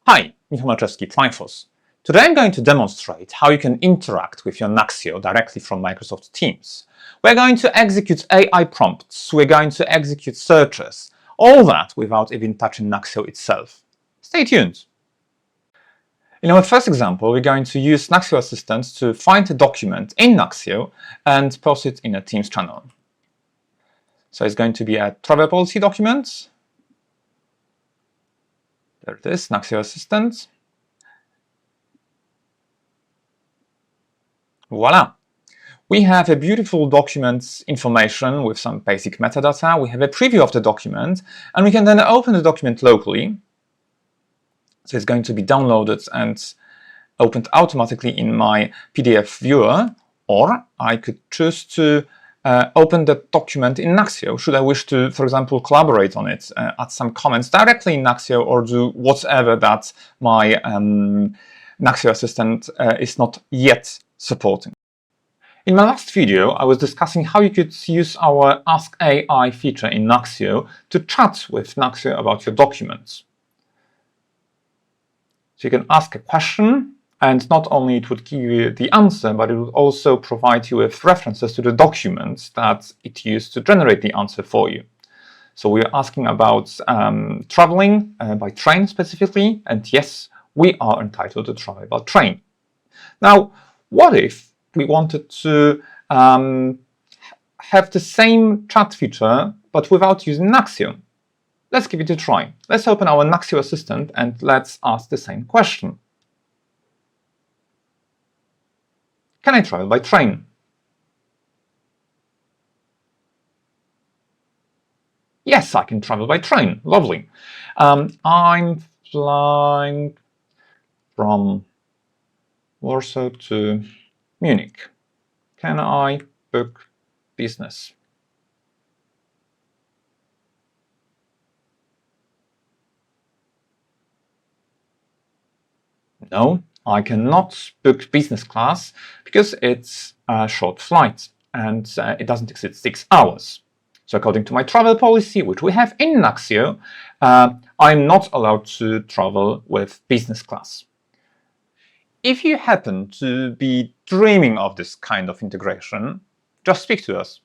Hi, Michał Malczewski, Triforce. Today I'm going to demonstrate how you can interact with your Nuxeo directly from Microsoft Teams. We're going to execute AI prompts, we're going to execute searches, all that without even touching Nuxeo itself. Stay tuned. In our first example, we're going to use Nuxeo Assistant to find a document in Nuxeo and post it in a Teams channel. So it's going to be a travel policy document. There it is, Nuxeo Assistant. Voila! We have a beautiful document information with some basic metadata. We have a preview of the document, and we can then open the document locally. So it's going to be downloaded and opened automatically in my PDF viewer, or I could choose to open the document in Nuxeo, should I wish to, for example, collaborate on it, add some comments directly in Nuxeo, or do whatever that my Nuxeo Assistant is not yet supporting. In my last video, I was discussing how you could use our Ask AI feature in Nuxeo to chat with Nuxeo about your documents. So you can ask a question, and not only it would give you the answer, but it would also provide you with references to the documents that it used to generate the answer for you. So we are asking about traveling by train specifically, and yes, we are entitled to travel by train. Now, what if we wanted to have the same chat feature, but without using Nuxeo? Let's give it a try. Let's open our Nuxeo Assistant and let's ask the same question. Can I travel by train? Yes, I can travel by train. Lovely. I'm flying from Warsaw to Munich. Can I book business? No, I cannot book business class because it's a short flight and it doesn't exceed 6 hours. So according to my travel policy, which we have in Nuxeo, I'm not allowed to travel with business class. If you happen to be dreaming of this kind of integration, just speak to us.